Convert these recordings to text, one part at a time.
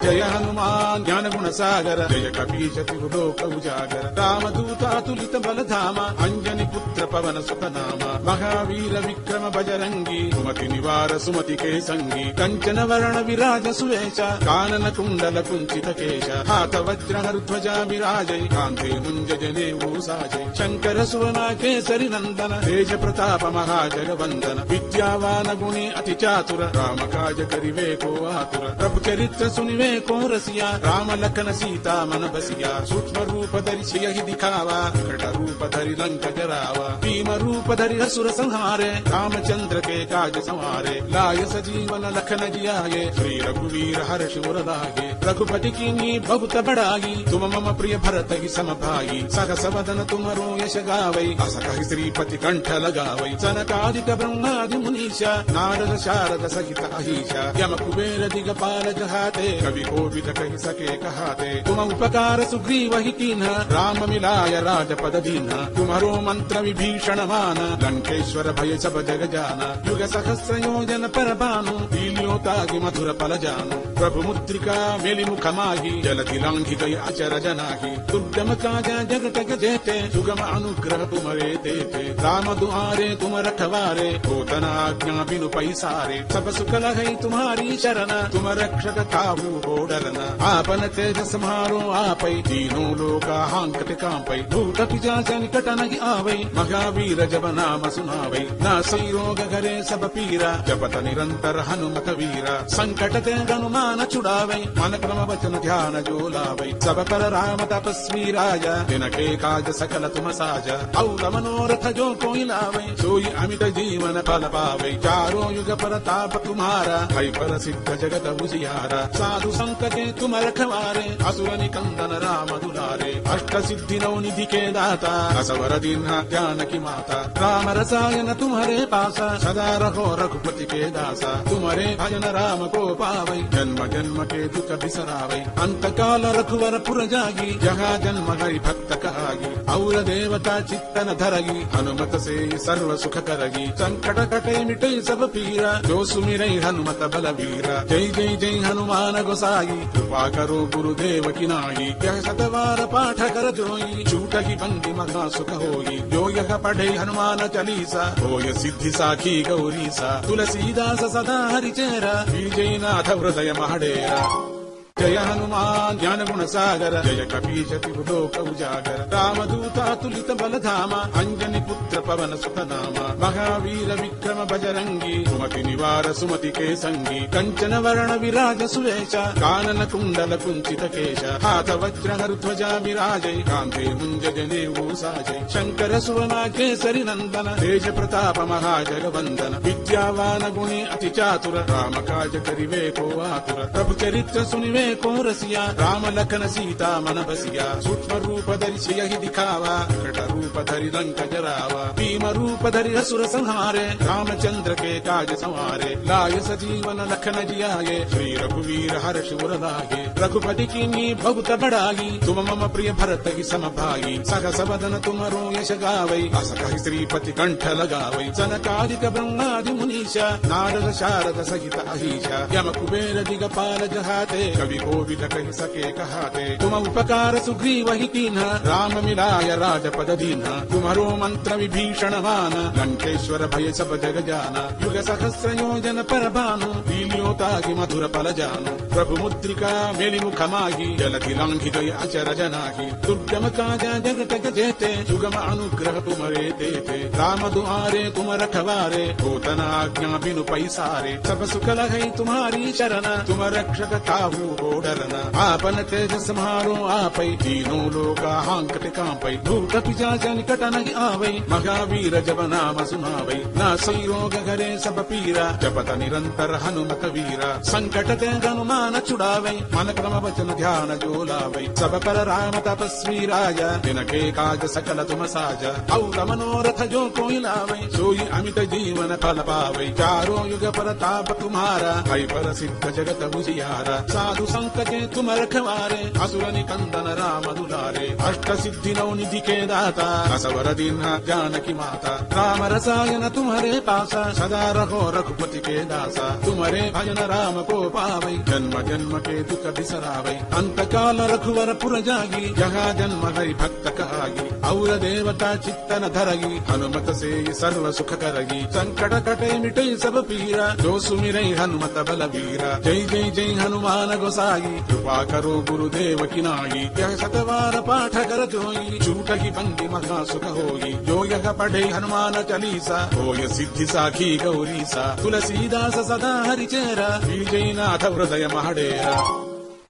जय हनुमान ज्ञान गुण सागर जय कपीश तिहु लोक उजागर रामदूतातुलित बलधाम अंजनी पुत्र पवन सुत नाम महावीर विक्रम बजरंगी सुमति निवार सुमति के संगी कंचन वर्ण विराज सुवेश कानन कुंडल कुंचित केश हाथ वज्र ध्वजा विराजय कांते मुंज जनेऊ साजय शंकर सुवना केसरी नंदन तेज प्रताप महाजगवंदन विद्यावान गुणी अति चातुर राम काज करिवे को आतुर प्रभु चरित्र सुनिवे को रसिया राम लखन सीता मन बसिया सूक्ष्म रूप धरि सियहि दिखावा विकट रूप धरि लंक जरावा भीम रूप धरि असुर संहारे रामचंद्र के काज संवारे लाय सजीवन लखन जियाये श्री रघुवीर हर्ष उर लागे रघुपति कीन्ही बहुत बड़ाई तुम मम प्रिय भरत ही सम भाई सहस वदन तुमरो यश गावै अस कहि श्रीपति कंठ लगावै सनकादिक ब्रह्मादि मुनीषा नारद शारद सहित अहीशा यम कुबेर दिगपाल जहाते कवि कोविद कहि सके कहाते तुम उपकार सुग्रीव ही कीन्हा राम मिलाय राजपद दीन्हा तुम्हारो मंत्र विभीषण मान लंकेश्वर भय सब जग जाना युग सहस्र योजन पर भानु लील्योतागि मधुर फल जानु प्रभु मुद्रिका मेलि मुख माही जलधि लांघि गई अचर जनाही दुर्गम काज जगत जेते सुगम अनुग्रह तुम्हारे देते राम दुआरे तुम रखवारे होतन आज्ञा बिनु पैसारे सब सुख लहै तुम्हारी शरण तुम रक्षक काहू हो डरना आपन तेज सम्हारो आपै तीनों लोका हांकत कांपै भूत पिशाच निकट नहीं आवै महावीर जब नाम सुनावै नासै रोग घरे सब पीरा जपत निरंतर हनुमत वीरा संकट ते हनुमान छुड़ावै मन क्रम वचन ध्यान जो लावै सब पर राम तपस्वी राजा तिनके काज सकल तुम साजा और मनोरथ जो कोई लावै सोई अमित जीवन फल पावै चारों युग परताप तुम्हारा भय पर सिद्ध जगत उजियारा साधु संकटे तुम रखवारे असुर निकंदन राम दुलारे अष्ट सिद्धि नौ निधि के दाता असवर दीन्हा ज्ञान की माता राम रसायन तुम्हारे पासा सदा रहो रघुपति के दासा तुम्हारे भजन राम को पावै जन्म जन्म के दुख बिसरावै अंत काल रघुवर पुर जागी जहाँ जन्म हरि भक्त कहागी और देवता चित्तन धरगी हनुमत से सर्व सुख करगी संकट कटे मिटे सब पीरा जो सुमिरै हनुमत बलवीरा जय जय जय हनुमान गोसाई कृपा करो गुरुदेव की नाई यह शतवार पाठ कर जोई छूट की बंदी महा सुख होई जो यह पढ़े हनुमान चालीसा होय सिद्धि साखी गौरीसा तुलसीदास सदा हरिचेरा विजयनाथ हृदय महडेरा जय हनुमान ज्ञान गुण सागर जय कपीश तिहु लोक उजागर रामदूतातुलित बलधाम अंजनी पुत्र पवन सुत नाम महावीर विक्रम बजरंगी सुमति निवार सुमति के संगी कंचन वर्ण विराज सुवेश कानन कुंडल कुंचित केश हाथ वज्र ध्वजा विराजय कांते मुंज जनेऊ साजय शंकर सुवना केसरी नंदन तेज प्रताप महाजगवंदन विद्यावान गुणी अति चातुर राम काज करिवे को आतुर प्रभु चरित्र सुनिवे को रसिया राम लखन सीता मन बसिया सूक्ष्म रूप धरि सियहि दिखावा विकट रूप धरि लंक जरावा भीम रूप धरि असुर संहारे रामचंद्र के काज संवारे लाय सजीवन लखन जियाये श्री रघुवीर हर्ष उर लागे रघुपति कीन्ही बहुत बड़ाई तुम मम प्रिय भरत ही सम भाई सहस वदन तुमरो यश गावै अस कहि श्रीपति कंठ लगावै सनकादिक ब्रह्मादि मुनीषा नारद शारद सहित अहीशा यम कुबेर दिगपाल जहाते कवि कोविद कहि सके कहाते तुम उपकार सुग्रीव ही कीन्हा राम मिलाय राजपद दीन्हा तुम्हारो मंत्र विभीषण मान लंकेश्वर भय सब जग जाना युग सहस्र योजन पर भानु लील्योतागि मधुर फल जानु प्रभु मुद्रिका मेलि मुख माही जलधि लांघि गई अचर जनाही दुर्गम काज जगत जेते सुगम अनुग्रह तुम्हारे देते राम दुआरे तुम रखवारे होतन आज्ञा बिनु पैसारे सब सुख लहै तुम्हारी शरण तुम रक्षक काहू हो डरना आपन तेज सम्हारो आपै तीनों लोका हांकत कांपै भूत पिशाच निकट नहीं आवै महावीर जब नाम सुनावै नासै रोग घरे सब पीरा जपत निरंतर हनुमत वीरा संकट ते हनुमान छुड़ावै मन क्रम वचन ध्यान जो लावै सब पर राम तपस्वी राजा तिनके काज सकल तुम साजा और मनोरथ जो कोई लावै सोई अमित जीवन फल पावै चारों युग परताप तुम्हारा भय पर सिद्ध जगत उजियारा साधु संकटे तुम रखवारे असुर निकंदन राम दुलारे अष्ट सिद्धि नौ निधि के दाता असवर दीन जानकी माता राम रसायन तुम्हारे पासा सदा रहो रघुपति के दासा तुम्हारे भजन राम को पावै जन्म जन्म के दुख बिसरावै अंत काल रघुवर पुर जागी जहाँ जन्म हरि भक्त कहागी और देवता चित्तन धरगी हनुमत से सर्व सुख करगी संकट कटे मिटे सब पीरा जो सुमिरै हनुमत बलवीरा जय जय जय हनुमान गोसाई कृपा करो गुरुदेव की नाई यह सतवार पाठ कर जोई छूट ही बंदी महा सुख होई जो यह पढ़े हनुमान चालीसा होय सिद्धि साखी गौरीसा तुलसीदास सदा हरिचेरा विजय नाथ हृदय महडेरा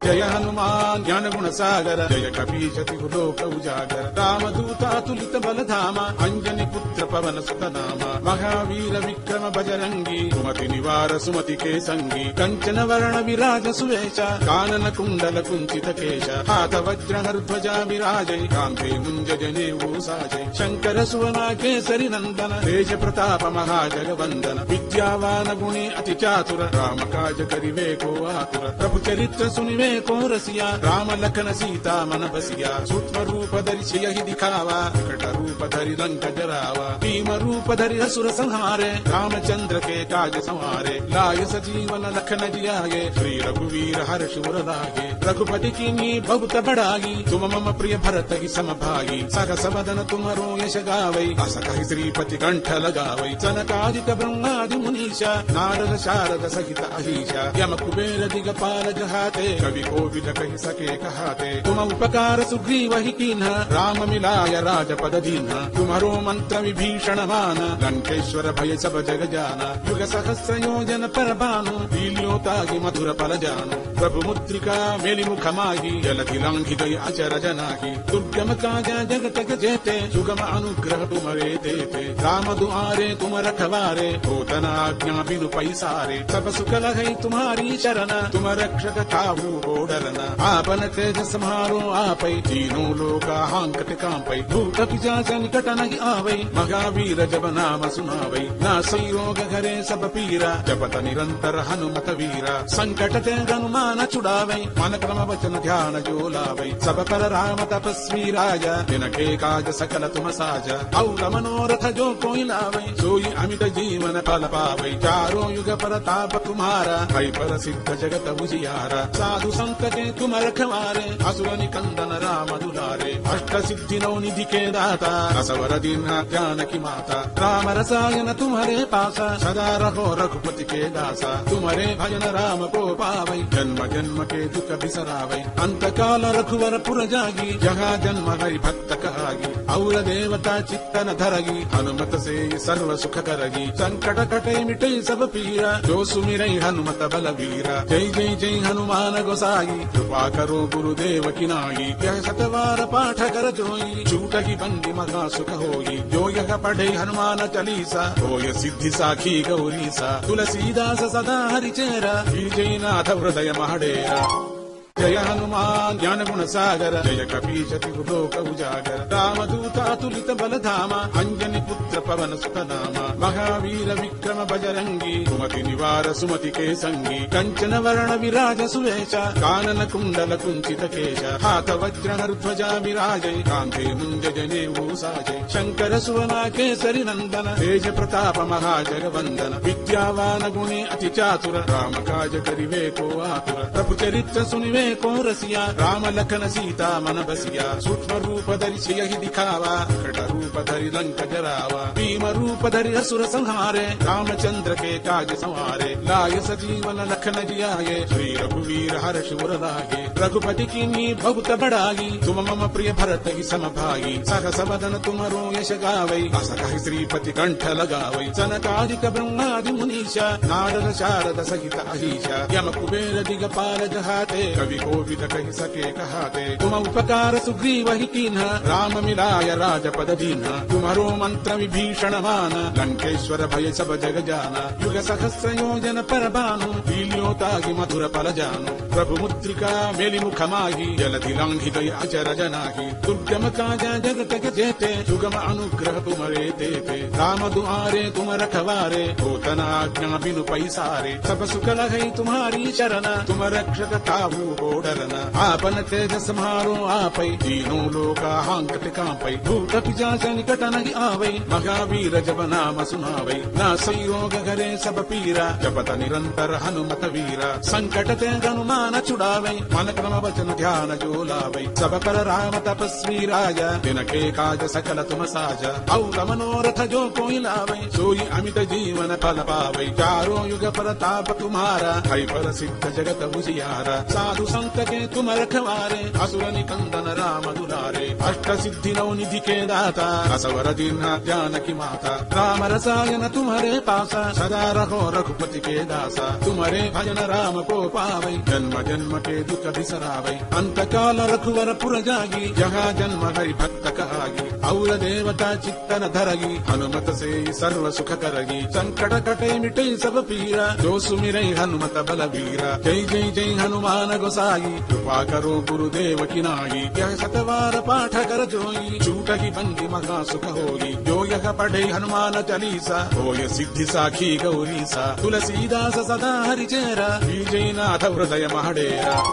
जय हनुमान ज्ञान गुण सागर जय कपीश तिहु लोक उजागर रामदूत अतुलित बल धामा अंजनी पुत्र पवन सुत नामा महावीर विक्रम बजरंगी सुमति निवार सुमति के संगी कंचन वर्ण विराज सुवेश कानन कुंडल कुंचित केश हाथ वज्र ध्वजा विराजय कांते मुंज जनेऊ साजय शंकर सुवना केसरी नंदन तेज प्रताप महाजगवंदन विद्यावान गुणी अति चातुर राम काज करिवे को आतुर प्रभु चरित्र सुनिवे को रसिया राम लखन सीता मन बसिया सूक्ष्म रूप धरि सियहि दिखावा विकट रूप धरि लंक जरावा भीम रूप धरि असुर संहारे रामचंद्र के काज संवारे लाय सजीवन लखन जियाये श्री रघुवीर हर्ष उर लागे रघुपति कीन्ही बहुत बड़ाई तुम मम प्रिय भरत ही समभागी सहस वदन तुम्हरो यश गावै अस कहि श्रीपति कंठ लगावै सनकादिक ब्रह्मादि मुनीषा नारद शारद सहित अहीशा यम कुबेर दिगपाल जहाते कवि कोविद कहि सके कहाते तुम उपकार सुग्रीव ही कीन्ह राम मिलाय राजपद दीन्ह तुम्हारो मंत्र विभीषण मान लंकेश्वर भय सब जग जाना युग सहस्र योजन पर भानु लील्योताहि मधुर फल जानु प्रभु मुद्रिका मेलि मुख माहि जलधि लांघि गई अचर जनाहि दुर्गम काज जगत जेते सुगम अनुग्रह तुम्हारे देते राम दुआरे तुम रखवारे होतन आज्ञा बिनु पैसारे सब सुख लहै तुम्हारी शरण तुम रक्षक काहू डरना आपन तेज सम्हारो आपै तीनों लोका हांकत कांपै भूत पिशाच निकट नहीं आवै महावीर जब नाम सुनावै नासै रोग घरे सब पीरा जपत निरंतर हनुमत वीरा संकट ते हनुमान छुड़ावै मन क्रम वचन ध्यान जो लावै सब पर राम तपस्वी राजा जिनके काज सकल तुम साजा और मनोरथ जो कोई लावै सोई अमित जीवन फल पावै चारों युग परताप तुम्हारा भय पर सिद्ध जगत उजियारा साधु संकटे तुम रखवारे असुर निकंदन राम दुलारे अष्ट सिद्धि नौ निधि के दाता असवर दीन जानकी माता राम रसायन तुम्हारे पासा सदा रहो रघुपति के दासा तुम्हारे भजन राम को पावै जन्म जन्म के दुख बिसरावै अंत काल रघुवर पुर जागी जहाँ जन्म हरि भक्त कहागी और देवता चित्तन धरगी हनुमत से सर्व सुख करगी संकट कटे मिटे सब पीरा जो सुमिरै हनुमत बलवीरा जय जय जय हनुमान गोसाई कृपा करो गुरुदेव की नाई यह सतवार पाठ कर जोई छूट ही बंदी महा सुख होई जो यह पढ़े हनुमान चालीसा होय सिद्धि साखी गौरीसा तुलसीदास सदा हरिचेरा विजय नाथ हृदय महडेरा जय हनुमान ज्ञान गुण सागर जय कपीश तिहु लोक उजागर रामदूत अतुलित बल धामा अंजनी पुत्र पवन सुत नामा महावीर विक्रम बजरंगी सुमति निवार सुमति के संगी कंचन वर्ण विराज सुवेश कानन कुंडल कुंचित केश हाथ वज्र ध्वजा विराजय कांते मुंज जनेऊ साजय शंकर सुवना केसरी नंदन तेज प्रताप महाजगवंदन विद्यावान गुणी अति चातुर राम काज करिवे को आतुर प्रभु चरित्र सुनिवे को रसिया राम लखन सीता मन बसिया सूक्ष्म रूप धरि सियहि दिखावा विकट रूप धरि लंक जरावा भीम रूप धरि असुर संहारे रामचंद्र के काज संवारे लाय सजीवन लखन जियाये श्री रघुवीर हर्ष उर लागे रघुपति कीन्ही बहुत बड़ाई तुम मम प्रिय भरत ही समभागी सहस वदन तुम्हरो यश गावै अस कहि श्रीपति कंठ लगावै सनकादिक ब्रह्मादि मुनीषा नारद शारद सहित अहीशा यम कुबेर दिगपाल जहाते कवि कोविद कहि सके कहाते। तुम उपकार सुग्रीव ही कीन्ह, राम मिलाय राजपद दीन्ह। तुम्हारो मंत्र विभीषण मान, लंकेश्वर भय सब जग जाना। युग सहस्र योजन पर भानु, लील्यो ताहि मधुर फल जानु। प्रभु मुद्रिका मेलि मुख माहि, जलधि लांघि गय अचर जनाहि। दुर्गम काजा जगत के जेते, सुगम अनुग्रह तुमरे तेते। राम दुआरे तुम रखवारे, होतन आज्ञा बिनु पैसारे। सब सुख लहै तुम्हारी शरण, तुम रक्षक ताहू को डरना। आपन तेज सम्हारो आपै, तीनों लोका हांकत कांपै। भूत पिशाच निकट नहीं आवै, महावीर जब नाम सुनावै। नासै रोग घरे सब पीरा, जपत निरंतर हनुमत वीरा। संकट ते हनुमान छुड़ावै, मन क्रम वचन ध्यान जो लावै। सब पर राम तपस्वी राजा, तिनके काज सकल तुम साजा। और मनोरथ जो कोई लावै, सोई अमित जीवन फल पावै। चारों युग प्रताप तुम्हारा, है प्रसिद्ध जगत उजियारा। साधु संत के तुम रखवारे, असुर निकंदन राम दुलारे। अष्ट सिद्धि नौ निधि के दाता, असवर दीन्हा जानकी माता। राम रसायन तुम्हारे पासा, सदा रहो रघुपति के दासा। तुम्हारे भजन राम को पावै, जन्म जन्म के दुख बिसरावै। अंत काल रघुवर पुर जागी, जहाँ जन्म हरि भक्त कहागी। और देवता चित्तन धरगी, हनुमत से सर्व सुख करगी। संकट कटे मिटे सब पीरा, जो सुमिरै हनुमत बलवीरा। जय जय जय हनुमान गोसाई, कृपा करो गुरुदेव की नाई। यह सतवार पाठ कर जोई, छूटहि बंदी महा सुख होई। जो यह पढ़े हनुमान चालीसा, होय सिद्धि साखी गौरीसा। तुलसीदास सदा हरिचेरा, जय नाथ हृदय महडेरा।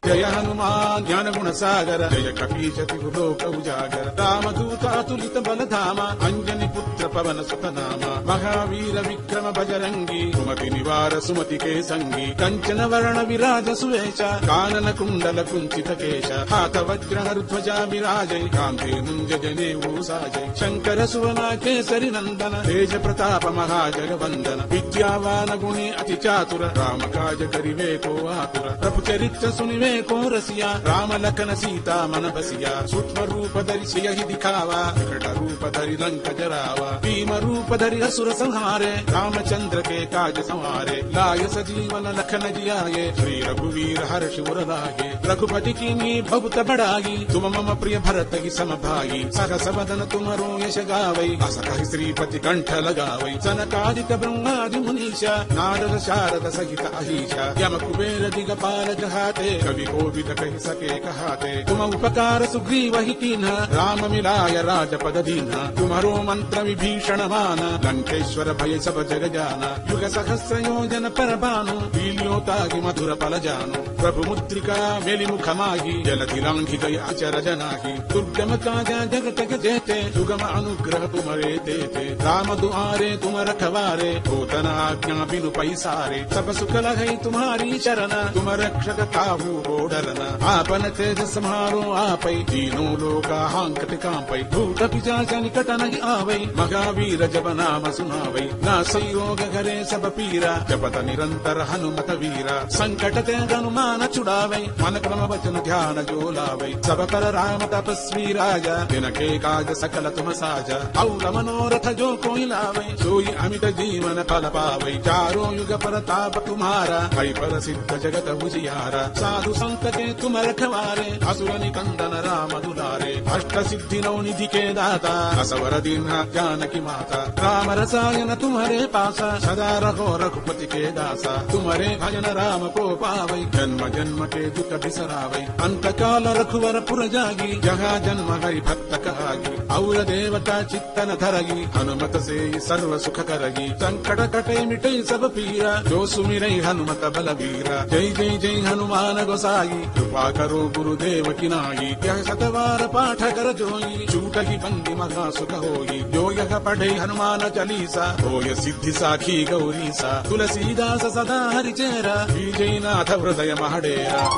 जय हनुमान ज्ञान गुण सागर, जय कपीश तिहु लोक उजागर। रामदूत अतुलित बल धामा, अंजनी पुत्र पवन सुत नामा। महावीर विक्रम बजरंगी, सुमति निवार सुमति के संगी। कंचन वर्ण विराज सुवेशा, कानन कुंडल कुंचित केश। हाथ वज्र ध्वजा विराजै, कांधे मुंज जनेऊ साजै। शंकर सुवना केसरी नंदन, तेज प्रताप महाजगवंदन। विद्यावान गुणी अति चातुर, राम काज करिवे को आतुर। प्रभु चरित्र सुनिवे को रसिया, राम लखन सीता मन बसिया। सूक्ष्म रूप धरि सियहि दिखावा, विकट रूप धरि लंक जरावा। भीम रूप धरि असुर संहारे, रामचंद्र के काज संवारे। लाय सजीवन लखन जियाये, श्री रघुवीर हर्ष उर लागे। रघुपति कीन्ही बहुत बड़ाई, तुम मम प्रिय भरत ही सम भाई। सहस वदन तुम्हारो यश गावै, अस कहि श्रीपति कंठ लगावै। सनकादिक ब्रह्मादि मुनीषा, नारद शारद सहित अहीशा। यम कुबेर दिगपाल जहाते, कवि कोविद कहि सके कहाते। तुम उपकार सुग्रीव ही कीन्ह, राम मिलाय राजपद दीन्ह। तुम्हारो मंत्र विभीषण मान, लंकेश्वर भय सब जग जाना। युग सहस्र योजन पर भानु, लील्यो ताहि मधुर फल जानु। प्रभु मुद्रिका मेलि मुख माहि, जलधि लांघि गय अचर जनाहि। दुर्गम काजा जगत के जेते, सुगम अनुग्रह तुम्हारे तेते। राम दुआरे तुम रखवारे, होतन आज्ञा बिनु पैसारे। सब सुख लहै तुम्हारी शरण, तुम रक्षक ताहू को डरना। आपन तेज सम्हारो आपै, तीनों लोका हांकत कांपै। भूत पिशाच निकट नहीं आवै, महावीर जब नाम सुनावै। नासै रोग घरे सब पीरा, जपत निरंतर हनुमत वीरा। संकट ते हनुमान छुड़ावै, मन क्रम वचन ध्यान जो लावै। सब पर राम तपस्वी राजा, तिनके काज सकल तुम साजा। और मनोरथ जो कोई लावै, सोई अमित जीवन फल पावै। चारों युग प्रताप तुम्हारा, है प्रसिद्ध जगत उजियारा। साधु संत के तुम रखवारे, असुर निकंदन राम दुलारे। अष्ट सिद्धि नौ निधि के दाता, असवर दीन्हा जानकी माता। राम रसायन तुम्हारे पासा, सदा रहो रघुपति के दासा। तुम्हारे भजन राम को पावै, जन्म जन्म के दुख बिसरावै। अंत काल रघुवर पुर जागी, जहाँ जन्म हरि भक्त कहागी। और देवता चित्तन धरगी, हनुमत से सर्व सुख करगी। संकट कटे मिटे सब पीरा, जो सुमिरै हनुमत बलवीरा। जय जय जय हनुमान गोसाई, कृपा करो गुरुदेव की नाई। यह सतवार पाठ कर जोई, छूटहि बंदी महा सुख होई। जो यह पढ़े हनुमान चालीसा, होय सिद्धि साखी गौरीसा। तुलसीदास सदा हरिचेरा, जय नाथ हृदय महडेरा।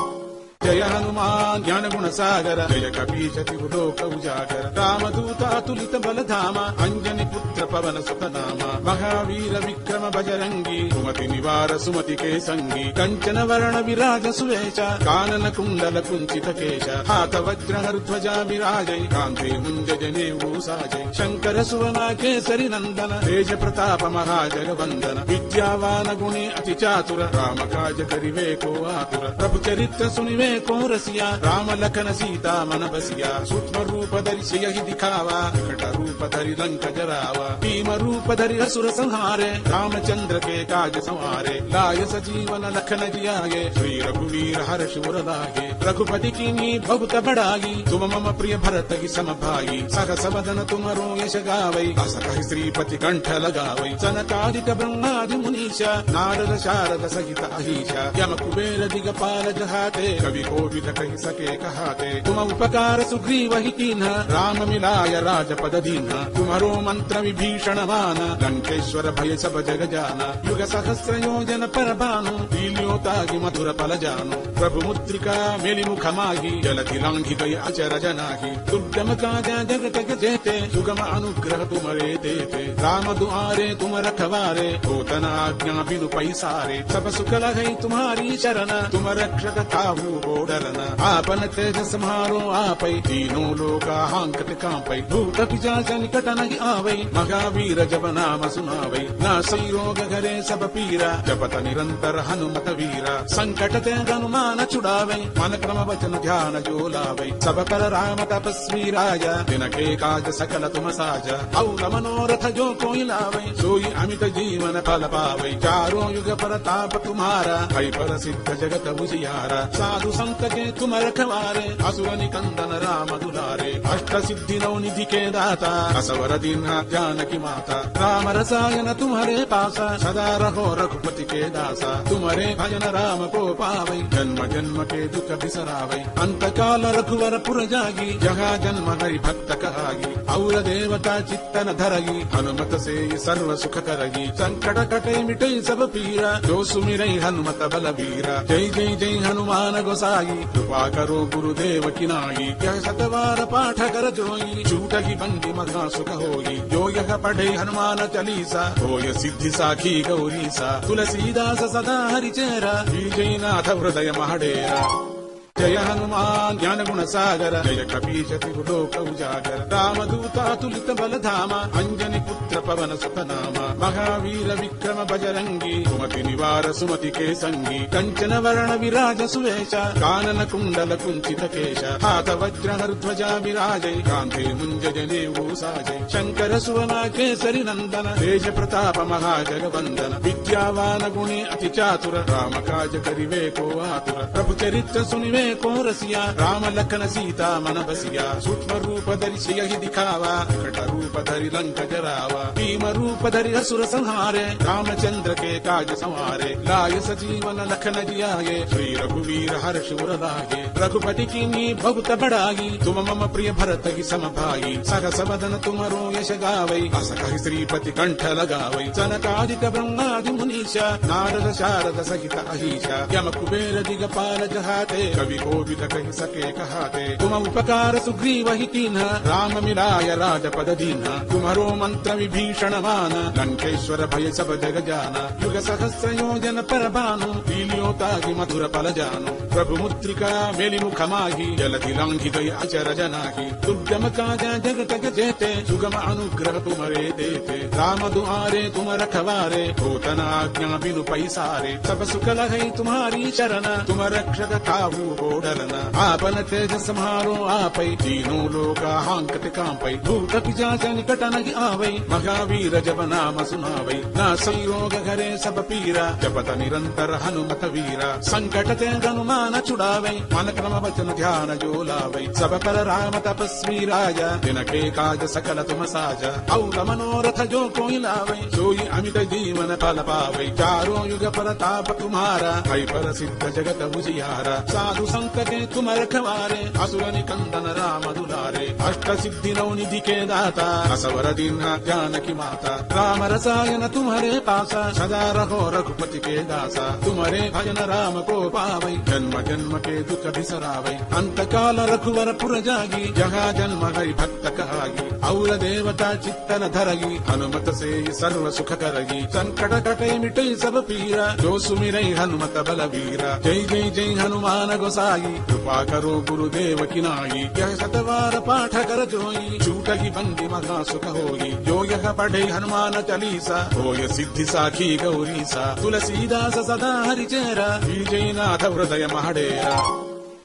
जय हनुमान ज्ञान गुण सागर जय कपीश तिहु लोक उजागर रामदूत अतुलित बलधामा अंजनी पुत्र पवन सुत नामा महावीर विक्रम बजरंगी सुमति निवार सुमति के संगी कंचन वर्ण विराज सुवेश कानन कुंडल कुंचित केश हाथ वज्र ध्वजा विराजै कांते मुंज जनेऊ साजै शंकर सुवना केसरी नंदन तेज प्रताप महाजगवंदन विद्यावान गुणी अति चातुर राम काज करिवे को आतुर प्रभु चरित्र सुनिवे को रसिया राम लखन सीता मन बसिया सूक्ष्म रूप धरि सियहि दिखावा विकट रूप धरि लंक जरावा भीम रूप धरि असुर संहारे रामचंद्र के काज संवारे लाय सजीवन लखन जियाए श्री रघुवीर हर्ष उर लागे रघुपति कीन्ही बहुत बड़ाई तुम मम प्रिय भरत की सम भाई सहस वदन तुमरो यश गावै अस कहि श्रीपति कंठ लगावै सनकादिक ब्रह्मादि मुनीशा नारद शारद सहित अहीशा यम कुबेर दिगपाल जहाते कवि कोविद कहि सके कहाते तुम उपकार सुग्रीव ही कीन्हा राम मिलाय राजपद दीन्हा तुम्हारो मंत्र विभीषण माना लंकेश्वर भय सब जग जाना युग सहस्र योजन पर भानु लील्योताहि मधुर फल जानु प्रभु मुद्रिका मेलि मुख माहि जलधि लांघि गय अचर जनाहि दुर्गम काजा जगत जेते सुगम अनुग्रह तुमरे देते राम दुआरे तुम रखवारे होतन आज्ञा बिनु पैसारे सब सुख लहै तुम्हारी शरण तुम रक्षक काहू को डरना आपन तेज समारो आपै तीनों लोका हांकत कांपै भूत पिशाच निकट नहीं आवै महावीर जब नाम सुनावै नासै रोग घरे सब पीरा जपत निरंतर हनुमत वीरा संकट ते हनुमान छुड़ावै मन क्रम वचन ध्यान जो लावै सब कर राम तपस्वी राजा जिनके काज सकल तुम साजा और मनोरथ जो कोई लावै सोई अमित जीवन फल पावै चारों युग प्रताप तुम्हारा है प्रसिद्ध जगत उजियारा साधु संत के तुम रखवारे असुर निकंदन राम दुलारे अष्ट सिद्धि नौ निधि के दाता असवर दीन्हा जानकी माता राम रसायन तुम्हारे पासा सदा रहो रघुपति के दासा तुम्हारे भजन राम को पावै जन्म जन्म के दुख बिसरावै अंत काल रघुवर पुर जागी जहाँ जन्म हरि भक्त कहागी और देवता चित्तन धरगी हनुमत से सर्व सुख करगी संकट कटे मिटे सब पीरा जो सुमिरै हनुमत बल वीरा जय जय जय हनुमान गोसाई कृपा करो गुरुदेव की नाई यह सतवार पाठ कर जोई छूटहि बंदी मघा सुख होई जो यह पढ़े हनुमान चालीसा होय सिद्धि साखी गौरीसा तुलसीदास सदा हरिचेरा जय नाथ हृदय महडेरा जय हनुमान ज्ञान गुण सागर जय कपीश तिहु लोक उजागर रामदूत अतुलित बलधामा अंजनी पुत्र पवन सुत नामा महावीर विक्रम बजरंगी सुमति निवार सुमति के संगी कंचन वर्ण विराज सुवेश कानन कुंडल कुंचित केश हाथ वज्र ध्वजा विराजै कांते मुंज जनेऊ साजै शंकर सुवना केसरी नंदन तेज प्रताप महाजगवंदन विद्यावान गुणी अति चातुर राम काज करिवे को आतुर प्रभु चरित्र सुनिवे को रसिया राम लखन सीता मन बसिया सूक्ष्म रूप धरि सियहि दिखावा विकट रूप धरि लंक जरावा भीम रूप धरि असुर संहारे रामचंद्र के काज संवारे लाय सजीवन लखन जियाए श्री रघुवीर हर्ष उर लागे रघुपति कीन्ही बहुत बड़ाई तुम मम प्रिय भरत की सम भाई सहस वदन तुमरो यश गावै अस कहि श्रीपति कंठ लगावै सनकादिक ब्रह्मादि मुनीशा नारद शारद सहित अहीशा यम कुबेर दिगपाल जहाते कवि कोविद कहि सके कहाते तुम उपकार सुग्रीव ही कीन्हा राम मिलाय राजपद दीन्हा तुम्हारो मंत्र विभीषण माना लंकेश्वर भय सब जग जाना युग सहस्र योजन पर भानु लील्योताहि मधुर फल जानु प्रभु मुद्रिका मेलि मुख माहि जलधि लांघि गय अचर जनाहि दुर्गम काजा जगत जेते सुगम अनुग्रह तुमरे देते राम दुआरे तुम रखवारे होतन आज्ञा बिनु पैसारे सब सुख लहै तुम्हारी शरण तुम रक्षक काहू को डरना आपन तेज समारो आपै तीनों लोका हांकत कांपै भूत पिशाच निकट नहीं आवै महावीर जब नाम सुनावै नासै रोग घरे सब पीरा जपत निरंतर हनुमत वीरा संकट ते हनुमान छुड़ावै मन क्रम वचन ध्यान जो लावै सब पर राम तपस्वी राजा जिनके काज सकल तुम साजा और मनोरथ जो कोई लावै सोई अमित जीवन फल पावै चारों युग प्रताप तुम्हारा है प्रसिद्ध जगत उजियारा साधु संत के तुम रखवारे असुर निकंदन राम दुलारे अष्ट सिद्धि नौ निधि के दाता असवर दीन्हा जानकी माता राम रसायन तुम्हारे पासा सदा रहो रघुपति के दासा तुम्हारे भजन राम को पावै जन्म जन्म के दुख बिसरावै अंत काल रघुवर पुर जागी जहाँ जन्म हरि भक्त कहागी और देवता चित्तन धरगी हनुमत से सर्व सुख करगी संकट कटे मिटे सब पीरा जो सुमिरै हनुमत बलवीरा जय जय जय हनुमान गोसाई कृपा करो गुरुदेव की नाई यह सतवार पाठ कर जोई छूटगी बंदी महा सुख होई जो यह पढ़े हनुमान चालीसा होय सिद्धि साखी गौरीसा तुलसीदास सदा हरिचेरा जय नाथ हृदय महडेरा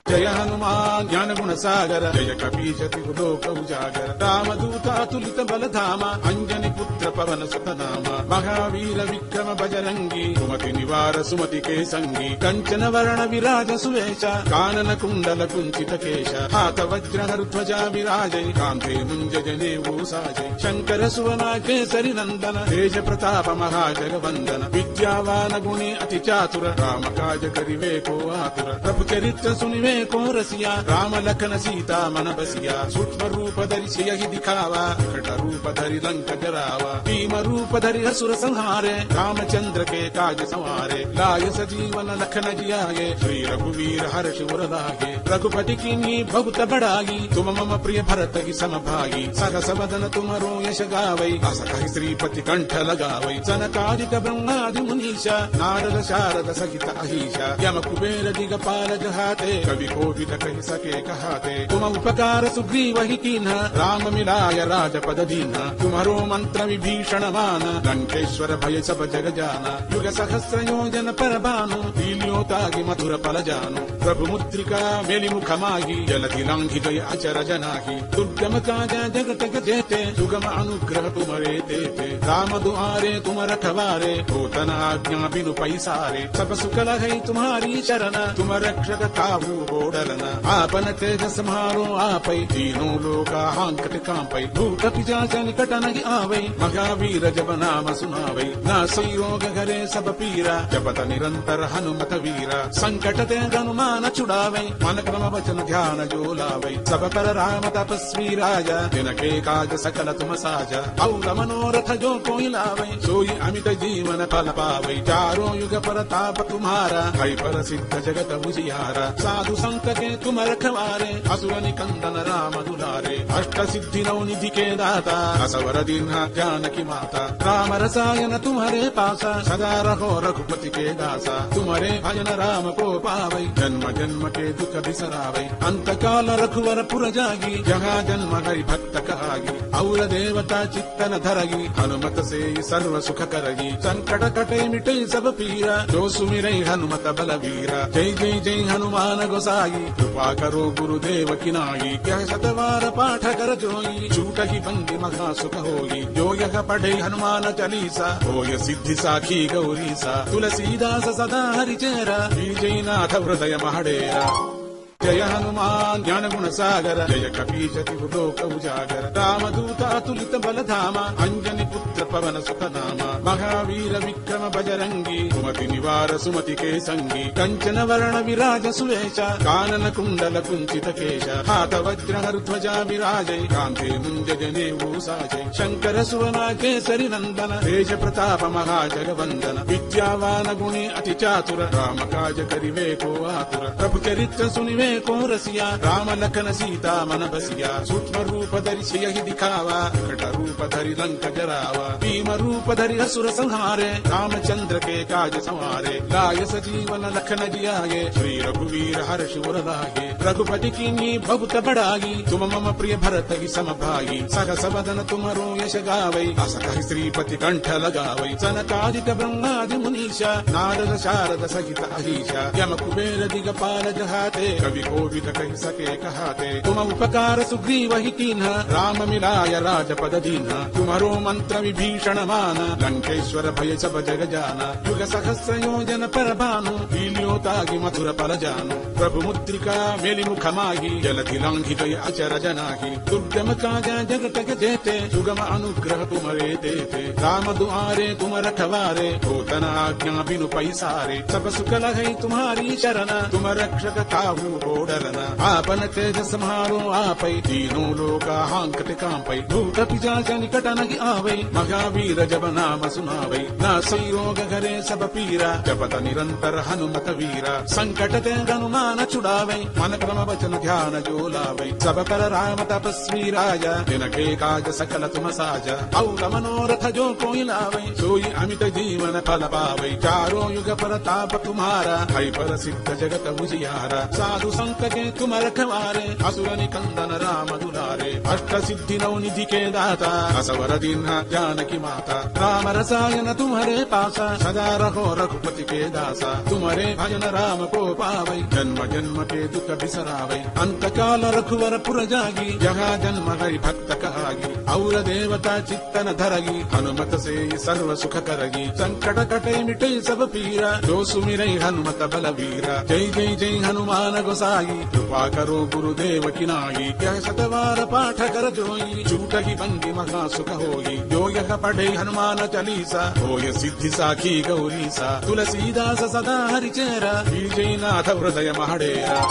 जय हनुमान ज्ञान गुण सागर जय कपीश तिहु लोक उजागर रामदूता तुलित बलधामा अंजनी पुत्र पवन सुत नामा महावीर विक्रम बजरंगी सुमति निवार सुमति के संगी कंचन वर्ण विराज सुवेशा कानन कुंडल कुंचित केश हाथ वज्र ध्वजा विराजय कांते मुंज जनेऊ साजय शंकर सुवना केसरी नंदन तेज प्रताप महाजगवंदन विद्यावान गुणी अति चातुर राम काज करिवे को आतुर प्रभु चरित्र सुनिवे को रसिया राम लखन सीता मन बसिया सूक्ष्म रूप धरि सियहि दिखावा विकट रूप धरि लंक जरावा भीम रूप धरि असुर संहारे रामचंद्र के काज संवारे लाय सजीवन लखन जियाए श्री रघुवीर हर्ष उर लागे रघुपति कीन्ही बहुत बड़ाई तुम मम प्रिय भरत की समभागी सहस वदन तुमरो यश गावै अस कहि श्रीपति कंठ लगावै सनकादिक ब्रह्मादि मुनीषा नारद शारद सहित अहीशा यम कुबेर दिगपाल जहाते कवि कोविद कहि सके कहाते तुम उपकार सुग्रीव ही कीन्हा राम मिलाय राजपद दीन्हा तुम्हारो मंत्र विभीषण मान लंकेश्वर भय सब जग जाना युग सहस्र योजन पर भानु लील्यो तागी मधुर फल जानु प्रभु मुद्रिका मेलि मुख माही जलधि लांघि गय अचर जनाही दुर्गम काज जगत जेते सुगम अनुग्रह तुम्हारे तेते राम दुआरे तुम रखवारे होतन आज्ञा बिनु पैसारे सब सुख लहै तुम्हारी शरण तुम रक्षक काहू बोडरना आपन तेज सम्हारो आपै तीनों लोका हांकट कांपै भूत पिशाच निकट नहीं आवै महावीर जब नाम सुनावै नासै रोग घरे सब पीरा जपत निरंतर हनुमत वीरा संकट ते हनुमान छुड़ावै मन क्रम वचन ध्यान जो लावै सब पर राम तपस्वी राजा जिनके काज सकल तुम साजा और मनोरथ जो कोई लावै सोई अमित जीवन फल पावै चारों युग परताप तुम्हारा है पर सिद्ध जगत उजियारा साधु संत के तुम रखवारे असुर निकंदन राम दुलारे अष्ट सिद्धि नौ निधि के दाता असवर दीन्हा जानकी माता राम रसायन तुम्हारे पासा सदा रहो रघुपति के दासा तुम्हारे भजन राम को पावै जन्म जन्म के दुख बिसरावै अंत काल रघुवर पुर जागी जहाँ जन्म हरि भक्त कहागी और देवता चित्तन धरगी हनुमत से सर्व सुख करगी संकट कटे मिटे सब पीरा जो सुमिरै हनुमत बलवीरा जय जय जय हनुमान गोसाई कृपा करो गुरुदेव की नाई यह सतवार पाठ कर जोई छूटहि बंदी महा सुख होई जो यह पढ़े हनुमान चालीसा होय सिद्धि साखी गौरीसा तुलसीदास सदा हरिचेरा जय नाथ हृदय महडेरा जय हनुमान ज्ञान गुण सागर जय कपीश तिहु लोक उजागर रामदूता तुलित बलधामा अंजनी पुत्र पवन सुत नामा महावीर विक्रम बजरंगी सुमति निवार सुमति के संगी कंचन वर्ण विराज सुवेशा कानन कुंडल कुंचित केश हाथ वज्र ध्वजा विराजय कांते मुंज जनेऊ साजय शंकर सुवना केसरी नंदन तेज प्रताप महाजगवंदन विद्यावान गुणी अति चातुर राम काज करिवे को आतुर प्रभु चरित्र सुनिवे को रसिया राम लखन सीता मन बसिया सूक्ष्म रूप धरि सियहि दिखावा विकट रूप धरि लंक जरावा भीम रूप धरि असुर संहारे रामचंद्र के काज संवारे लाय सजीवन लखन जियाए श्री रघुवीर हर्ष उर लागे रघुपति कीन्ही बहुत बड़ाई तुम मम प्रिय भरत की समभागी सहस वदन तुमरो यश गावै अस कहि श्रीपति कंठ लगावै सनकादिक ब्रह्मादि मुनीषा नारद शारद सहित अहीशा यम कुबेर दिगपाल जहाते कवि कवि कोविद कहि सके कहाते। तुम उपकार सुग्रीव ही कीन्हा, राम मिलाय राजपद दीन्हा। तुम्हारो मंत्र विभीषण माना, लंकेश्वर भय सब जग जाना। युग सहस्र योजन पर भानु, लील्यो तागी मधुर फल जानु। प्रभु मुद्रिका मेलि मुख माही, जलधि लांघि गय अचर जनाही। दुर्गम काजा जगत के जेते, सुगम अनुग्रह तुम्हारे देते। राम दुआरे तुम रखवारे, होतन आज्ञा बिनु पैसारे। सब सुख लहै तुम्हारी शरण, तुम रक्षक काहू को डरना। आपन तेज सम्हारो आपै, तीनों लोका हांकते कांपै। भूत पिशाच निकट नहीं आवै, महावीर जब नाम सुनावै। नासै रोग घरे सब पीरा, जपत निरंतर हनुमत वीरा। संकट ते हनुमान छुड़ावै, मन क्रम वचन ध्यान जो लावै। सब पर राम तपस्वी राजा, जिनके काज सकल तुम साजा। और मनोरथ जो कोई लावै, सोई अमित जीवन फल पावै। चारों युग परताप तुम्हारा, है पर सिद्ध जगत उजियारा। साधु संत के तुम रखवारे, असुर निकंदन राम दुलारे। अष्ट सिद्धि नौ निधि के दाता, असवर दीन्हा जानकी माता। राम रसायन तुम्हारे पासा, सदा रहो रघुपति के दासा। तुम्हारे भजन राम को पावै, जन्म जन्म के दुख बिसरावै। अंत काल रघुवर पुर जागी, जहाँ जन्म हरि भक्त कहागी। और देवता चित्तन धरगी, हनुमत से सर्व सुख करगी। संकट कटे मिटे सब पीरा, जो सुमिरै हनुमत बलवीरा। जय जय जय हनुमान गोसाई, कृपा करो गुरुदेव की नाई। यह शतवार पाठ कर जोई, छूटहि बंदी महा सुख होई। जो यह पढ़े हनुमान चालीसा, होय सिद्धि साखी गौरीसा। तुलसीदास सदा हरिचेरा, जय नाथ हृदय महडेरा।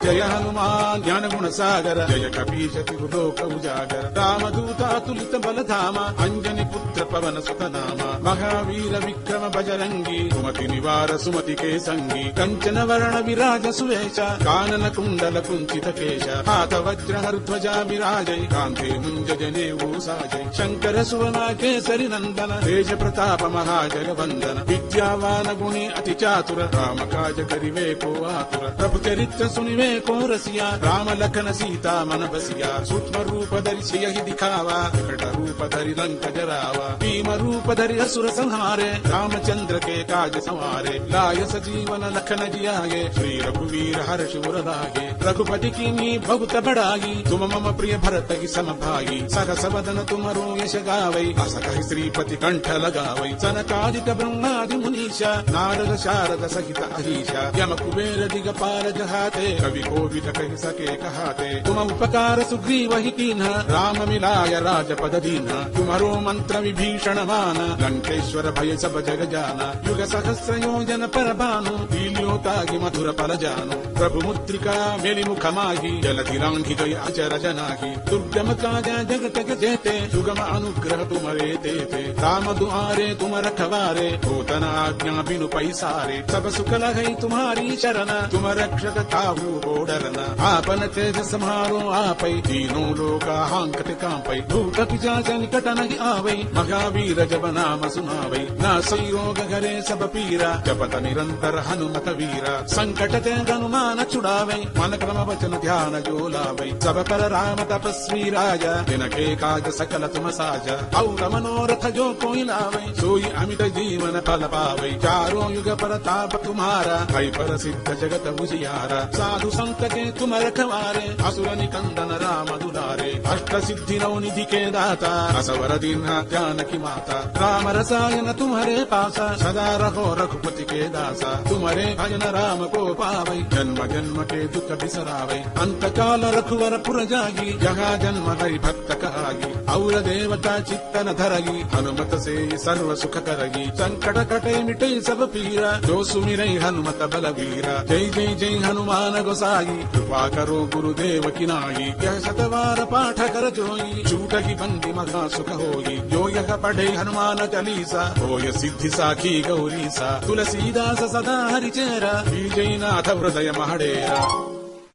जय हनुमान ज्ञान गुण सागर, जय कपीश तिहु लोक उजागर। रामदूता तुलित बल धामा, अंजनी पुत्र पवन सुत नामा। महावीर विक्रम बजरंगी, सुमति निवार सुमति के संगी। कंचन वर्ण विराज सुवेशा, कानन कुंडल कुंचित केश। हाथ वज्र हर ध्वजा विराजै, कांते मुंज जनेऊ साजै। शंकर सुवना केसरी नंदन, तेज प्रताप महाजगवंदन। विद्यावान गुणी अति चातुर, राम काज करिवे को आतुर। प्रभु चरित्र सुनिवे को रसिया, राम लखन सीता मन बसिया। सूक्ष्म रूप धरि सियहि दिखावा, विकट रूप धरि लंक जरावा। भीम रूप धरि असुर संहारे, रामचंद्र के काज संवारे। लाय सजीवन लखन जियागे, श्री रघुवीर हर्ष उर लागे। रघुपति कीन्ही बहुत बड़ाई, तुम मम प्रिय भरत ही सम भाई। सहस वदन तुमरो यश गावै, अस कहि श्रीपति कंठ लगावै। सनकादिक ब्रह्मादि मुनीषा, नारद शारद सहित अहीशा। यम कुबेर दिगपाल जहाते, कवि कोविद कहि सके कहाते। तुम उपकार सुग्रीव ही कीन्हा, राम मिलाय राजपद दीन्हा। तुम्हारो मंत्र विभीषण माना, लंकेश्वर भय सब जग जाना। युग सहस्र योजन पर भानु, लील्यो तागी मधुर फल जानु। प्रभु मुद्रिका मेलि मुख माही, जलधि लांघि गय अचर जनाही। दुर्गम काजा जगत के जेते, सुगम अनुग्रह तुम्हारे देते। राम दुआरे तुम रखवारे, होतन आज्ञा बिनु पैसारे। सब सुख लहै तुम्हारी शरण, तुम रक्षक काहू को डरना। आपन तेज सम्हारो आपै, तीनों लोका हांकते कांपै। भूत पिशाच निकट नहीं आवै, महावीर जब नाम सुनावै। नासै रोग घरे सब पीरा, जपत निरंतर हनुमत वीरा। संकट ते हनुमान छुड़ावै, मन क्रम वचन ध्यान जो लावै। सब पर राम तपस्वी राजा, जिनके काज सकल तुम साजा। और मनोरथ जो कोई लावै, सोई अमित जीवन फल पावै। चारों युग परताप तुम्हारा, है पर सिद्ध जगत उजियारा। साधु संत के तुम रखवारे, असुर निकंदन राम दुलारे। अष्ट सिद्धि नौ निधि के दाता, असवर दीन्हा जानकी माता। राम रसायन तुम्हारे पासा, सदा रहो रघुपति के दासा। तुम्हारे भजन राम को पावै, जन्म जन्म के दुख बिसरावै। अंत काल रघुवर पुर जागी, जहाँ जन्म हरि भक्त कहागी। और देवता चित्तन धरगी, हनुमत से सर्व सुख करगी। संकट कटे मिटे सब पीरा, जो सुमिरै हनुमत बलवीरा। जय जय जय हनुमान गोसाई, कृपा करो गुरुदेव की नाई। यह शतवार पाठ कर जोई, छूटहि बंदी महा सुख होई। जो यह पढ़े हनुमान चालीसा, होय सिद्धि साखी गौरीसा। तुलसीदास सदा हरिचेरा, जय नाथ हृदय महडेरा।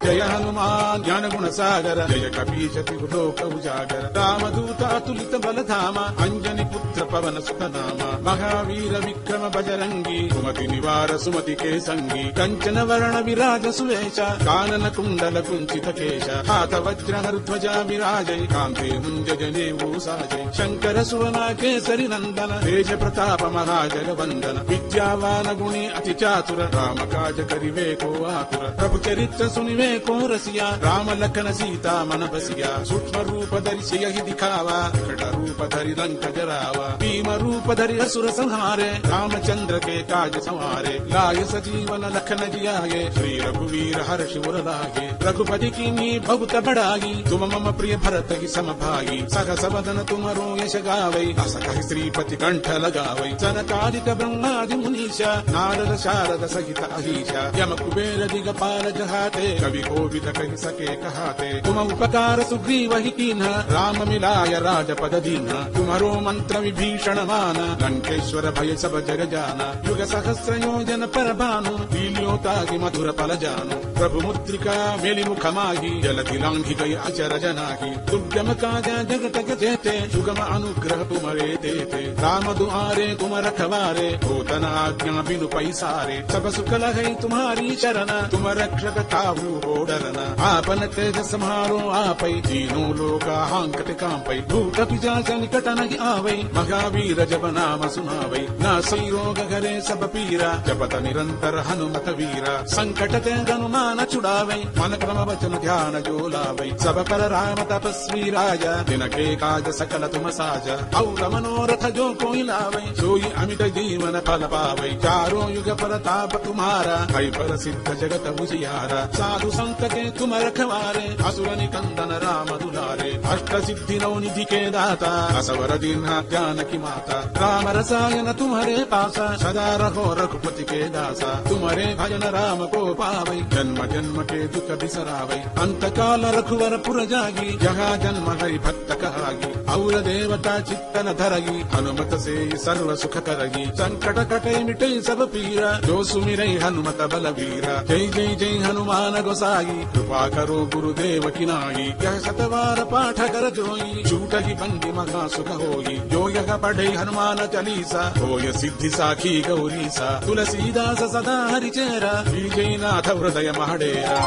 जय हनुमान జ్ఞానగుణ సాగర జయ కపీశ త్రిలోక ఉజాగర రామదూతాతులిత బలధామ అంజని పుత్ర పవన సుతనామ మహావీర విక్రమ బజరంగి సుమతి నివార సుమతి కేసంగి కంచన వర్ణ విరాజ సువేశ కానన కుండల కుంచిత కేశ హాత వజ్రహర్ధ్వజా విరాజై కాంతే ముంజనే ఊసాజై శంకర సువన కేసరి నందన తేజ ప్రతాప మహాజగ వందన విద్యావాన గుణి అతి చాతుర రామ కాజ కరివే కో ఆతుర ప్రభు చరిత్ర సునివే కో రసియా రామ లఖన సీతా మన బసియా సూక్ష్మ రూప ధరి సియహి దిఖావా వికట రూప ధరి లంక జరావా భీమ రూप धरि असुर संहारे रामचंद्र के काज संवारे लाय सजीवन लखन जियाये श्री रघुवीर हर्ष उर लागे रघुपति कीन्ही बहुत बड़ाई तुम मम प्रिय भरत ही सम भाई सहस वदन तुमरो यश गावै अस कहि श्रीपति कंठ लगावै सनकादिक ब्रह्मादि मुनीषा नारद शारद सहित अहीशा यम कुबेर दिगपाल जहाते कवि कोविद कहि सके कहाते तुम उपकार सुग्रीव ही कीन्हा राम मिलाय राजपद दीन्हा तुम्हारो मंत्र विभीषण मान लंकेश्वर भय सब जग जाना युग सहस्र योजन पर भानु लील्योतागी मधुर फल जानु प्रभु मुद्रिका मेलि मुख माही जलधि लांघि गई अचर जनाही दुर्गम काज जगत जेते सुगम अनुग्रह तुम्हारे देते राम दुआरे तुम रखवारे होतन आज्ञा बिनु पैसारे सब सुख लहै तुम्हारी शरण तुम रक्षक काहू हो डरना आपन तेज सम्हारो आपै तीनों लोका हांकत कांपै भूत पिशाच निकट नहीं आवै महावीर जब नाम सुनावै नासै रोग घरे सब पीरा जपत निरंतर हनुमत वीरा संकट ते हनुमान छुड़ावै मन क्रम वचन ध्यान जो लावै सब पर राम तपस्वी राजा तिनके काज सकल तुम साजा और मनोरथ जो कोई लावै सोई अमित जीवन फल पावै चारों युग प्रताप तुम्हारा है पर सिद्ध जगत उजियारा साधु संत के तुम रखवारे असुर निकंदन राम दुलारे अष्ट सिद्धि नौ निधि के दाता असवर दीन्हा ज्ञान की माता राम रसायन तुम्हारे पासा सदा रहो रघुपति के दासा तुम्हारे भजन राम को पावै जन्म जन्म के दुख बिसरावै अंत काल रघुवर पुर जागी जहाँ जन्म हरि भक्त कहागी और देवता चित्तन धरगी हनुमत से सर्व सुख करगी संकट कटे मिटे सब पीरा जो सुमिरै हनुमत बलवीरा जय जय जय हनुमान गोसाई कृपा करो गुरुदेव की नाई यह सतवार पाठ कर जोई छूट ही बंदी महा सुख होई जो यह पढ़े हनुमान चालीसा होय सिद्धि साखी गौरीसा तुलसीदास सदा हरिचेरा श्री जयनाथ हृदय महडेरा।